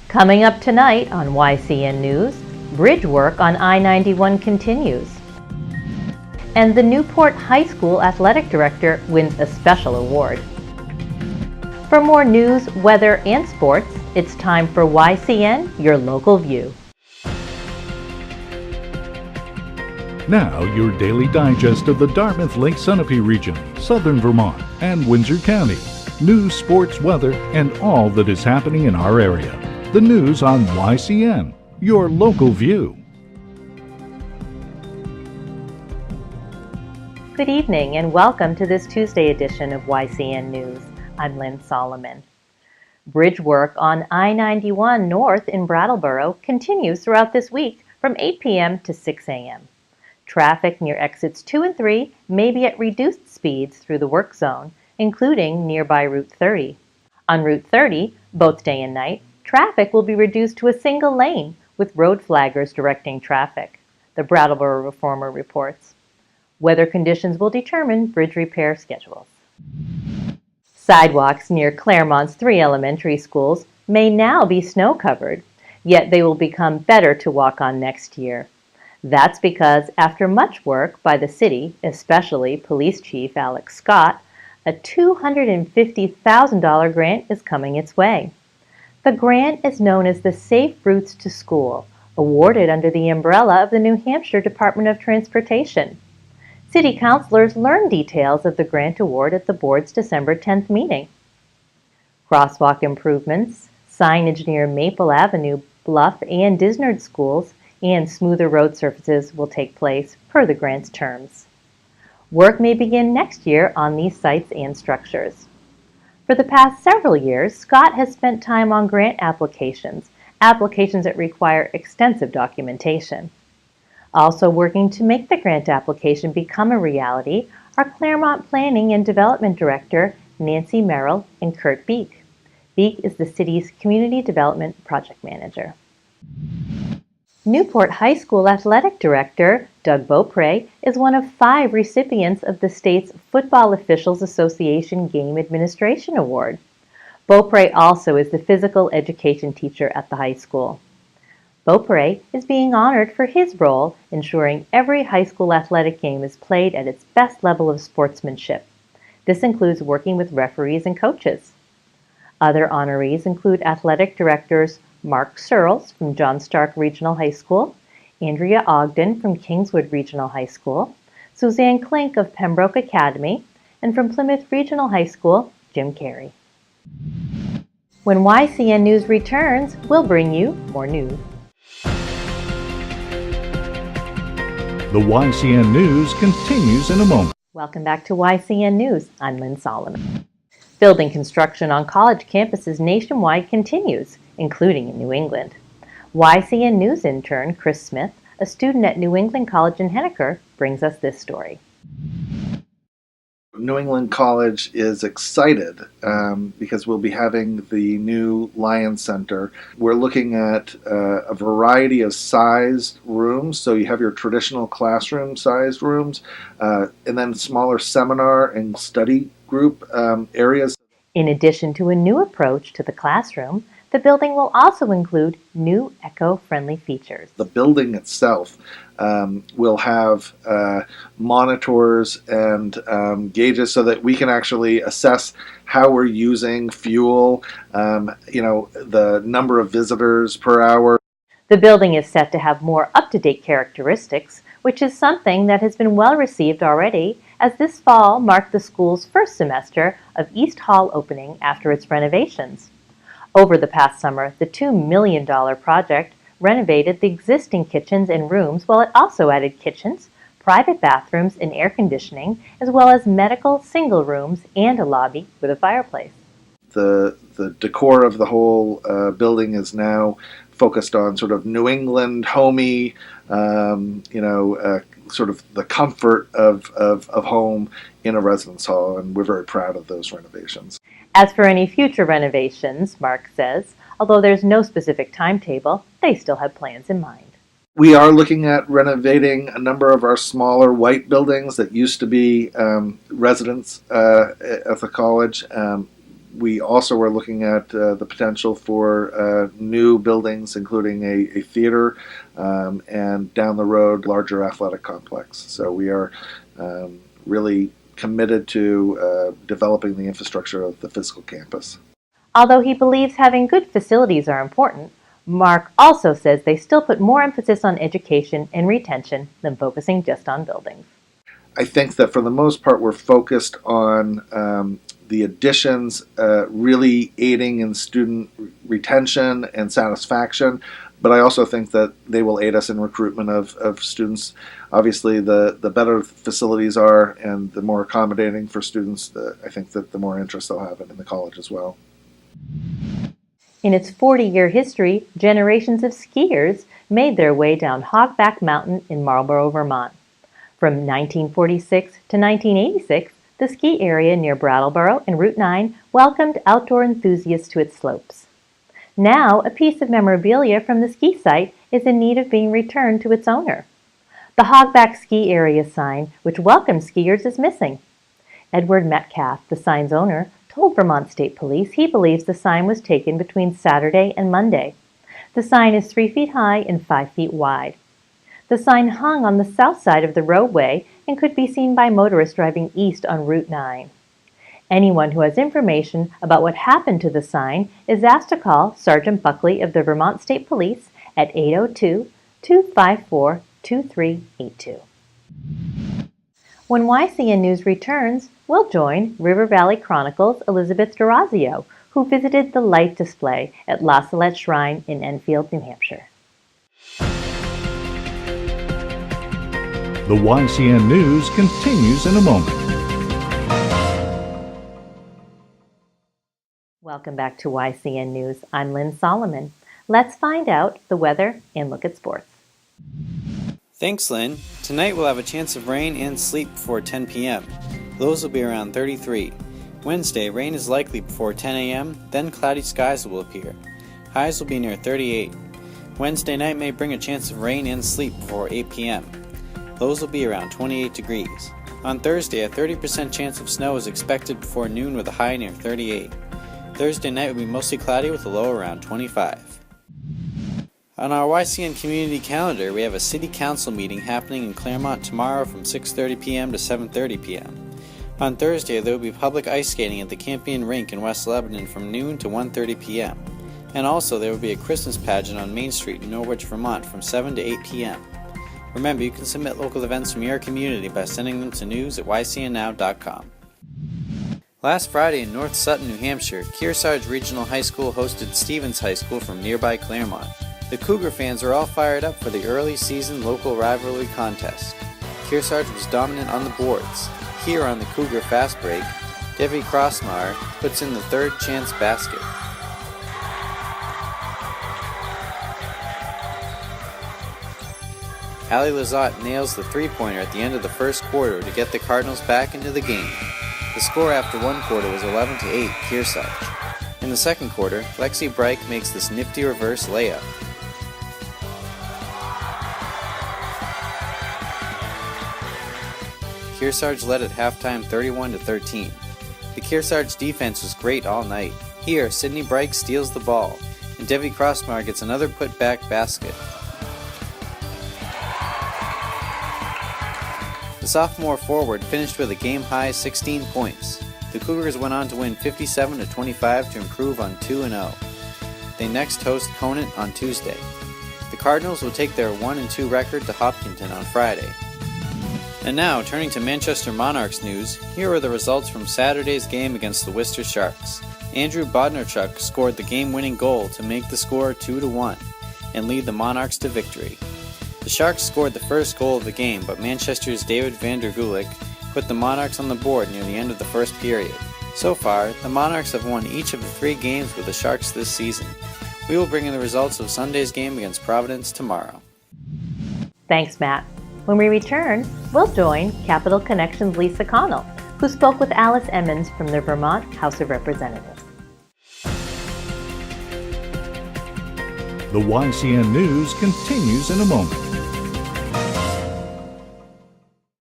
Coming up tonight on YCN News, bridge work on I-91 continues. And the Newport High School athletic director wins a special award. For more news, weather, and sports, it's time for YCN, your local view. Now, your daily digest of the Dartmouth Lake Sunapee region, southern Vermont, and Windsor County. News, sports, weather, and all that is happening in our area. The news on YCN, your local view. Good evening and welcome to this Tuesday edition of YCN News. I'm Lynn Solomon. Bridge work on I-91 North in Brattleboro continues throughout this week from 8 p.m. to 6 a.m. Traffic near exits 2 and 3 may be at reduced speeds through the work zone, including nearby Route 30. On Route 30, both day and night, traffic will be reduced to a single lane with road flaggers directing traffic, the Brattleboro Reformer reports. Weather conditions will determine bridge repair schedules. Sidewalks near Claremont's 3 elementary schools may now be snow-covered, yet they will become better to walk on next year. That's because after much work by the city, especially Police Chief Alex Scott, a $250,000 grant is coming its way. The grant is known as the Safe Routes to School, awarded under the umbrella of the New Hampshire Department of Transportation. City councilors learned details of the grant award at the board's December 10th meeting. Crosswalk improvements, signage near Maple Avenue, Bluff, and Disnard schools, and smoother road surfaces will take place per the grant's terms. Work may begin next year on these sites and structures. For the past several years, Scott has spent time on grant applications that require extensive documentation. Also working to make the grant application become a reality are Claremont Planning and Development Director Nancy Merrill and Kurt Beek. Beek is the city's Community Development Project Manager. Newport High School Athletic Director Doug Beaupre is one of 5 recipients of the state's Football Officials Association Game Administration Award. Beaupre also is the physical education teacher at the high school. Beaupre is being honored for his role ensuring every high school athletic game is played at its best level of sportsmanship. This includes working with referees and coaches. Other honorees include athletic directors Mark Searles from John Stark Regional High School, Andrea Ogden from Kingswood Regional High School, Suzanne Klink of Pembroke Academy, and from Plymouth Regional High School, Jim Carey. When YCN News returns, we'll bring you more news. The YCN News continues in a moment. Welcome back to YCN News. I'm Lynn Solomon. Building construction on college campuses nationwide continues, including in New England. YCN News intern Chris Smith, a student at New England College in Henniker, brings us this story. New England College is excited because we'll be having the new Lions Center. We're looking at a variety of sized rooms. So you have your traditional classroom sized rooms and then smaller seminar and study group areas. In addition to a new approach to the classroom, the building will also include new eco-friendly features. The building itself will have monitors and gauges so that we can actually assess how we're using fuel, the number of visitors per hour. The building is set to have more up-to-date characteristics, which is something that has been well received already, as this fall marked the school's first semester of East Hall opening after its renovations. Over the past summer, the $2 million project renovated the existing kitchens and rooms, while it also added kitchens, private bathrooms, and air conditioning, as well as medical single rooms and a lobby with a fireplace. The decor of the whole building is now focused on sort of New England homey, sort of the comfort of home in a residence hall, and we're very proud of those renovations. As for any future renovations, Mark says, although there's no specific timetable, they still have plans in mind. We are looking at renovating a number of our smaller white buildings that used to be residents at the college. We also are looking at the potential for new buildings, including a theater, and down the road, larger athletic complex. So we are really committed to developing the infrastructure of the physical campus. Although he believes having good facilities are important, Mark also says they still put more emphasis on education and retention than focusing just on buildings. I think that for the most part, we're focused on the additions really aiding in student retention and satisfaction, but I also think that they will aid us in recruitment of students. Obviously, the better facilities are and the more accommodating for students, I think that the more interest they'll have in the college as well. In its 40-year history, generations of skiers made their way down Hogback Mountain in Marlborough, Vermont. From 1946 to 1986, the ski area near Brattleboro and Route 9 welcomed outdoor enthusiasts to its slopes. Now, a piece of memorabilia from the ski site is in need of being returned to its owner. The Hogback Ski Area sign, which welcomes skiers, is missing. Edward Metcalf, the sign's owner, told Vermont State Police he believes the sign was taken between Saturday and Monday. The sign is 3 feet high and 5 feet wide. The sign hung on the south side of the roadway and could be seen by motorists driving east on Route 9. Anyone who has information about what happened to the sign is asked to call Sergeant Buckley of the Vermont State Police at 802-254-2382. When YCN News returns, we'll join River Valley Chronicle's Elizabeth D'Orazio, who visited the light display at La Salette Shrine in Enfield, New Hampshire. The YCN News continues in a moment. Welcome back to YCN News. I'm Lynn Solomon. Let's find out the weather and look at sports. Thanks, Lynn. Tonight we'll have a chance of rain and sleet before 10 p.m. Lows will be around 33. Wednesday, rain is likely before 10 a.m., then cloudy skies will appear. Highs will be near 38. Wednesday night may bring a chance of rain and sleet before 8 p.m. Lows will be around 28 degrees. On Thursday, a 30% chance of snow is expected before noon with a high near 38. Thursday night will be mostly cloudy with a low around 25. On our YCN community calendar, we have a city council meeting happening in Claremont tomorrow from 6:30 p.m. to 7:30 p.m. On Thursday, there will be public ice skating at the Campion Rink in West Lebanon from noon to 1:30 p.m. And also, there will be a Christmas pageant on Main Street in Norwich, Vermont from 7 to 8 p.m. Remember, you can submit local events from your community by sending them to news@ycnnow.com. Last Friday in North Sutton, New Hampshire, Kearsarge Regional High School hosted Stevens High School from nearby Claremont. The Cougar fans are all fired up for the early season local rivalry contest. Kearsarge was dominant on the boards. Here on the Cougar fast break, Debbie Crossmar puts in the third chance basket. Allie Lizotte nails the three-pointer at the end of the first quarter to get the Cardinals back into the game. The score after one quarter was 11-8 Kearsarge. In the second quarter, Lexi Breik makes this nifty reverse layup. Kearsarge led at halftime 31-13. The Kearsarge defense was great all night. Here, Sydney Breik steals the ball, and Debbie Crossmar gets another put-back basket. The sophomore forward finished with a game-high 16 points. The Cougars went on to win 57-25 to improve on 2-0. They next host Conant on Tuesday. The Cardinals will take their 1-2 record to Hopkinton on Friday. And now, turning to Manchester Monarchs news, here are the results from Saturday's game against the Worcester Sharks. Andrew Bodnarchuk scored the game-winning goal to make the score 2-1 and lead the Monarchs to victory. The Sharks scored the first goal of the game, but Manchester's David van der Gulik put the Monarchs on the board near the end of the first period. So far, the Monarchs have won each of the 3 games with the Sharks this season. We will bring you the results of Sunday's game against Providence tomorrow. Thanks, Matt. When we return, we'll join Capital Connections' Lisa Connell, who spoke with Alice Emmons from the Vermont House of Representatives. The YCN News continues in a moment.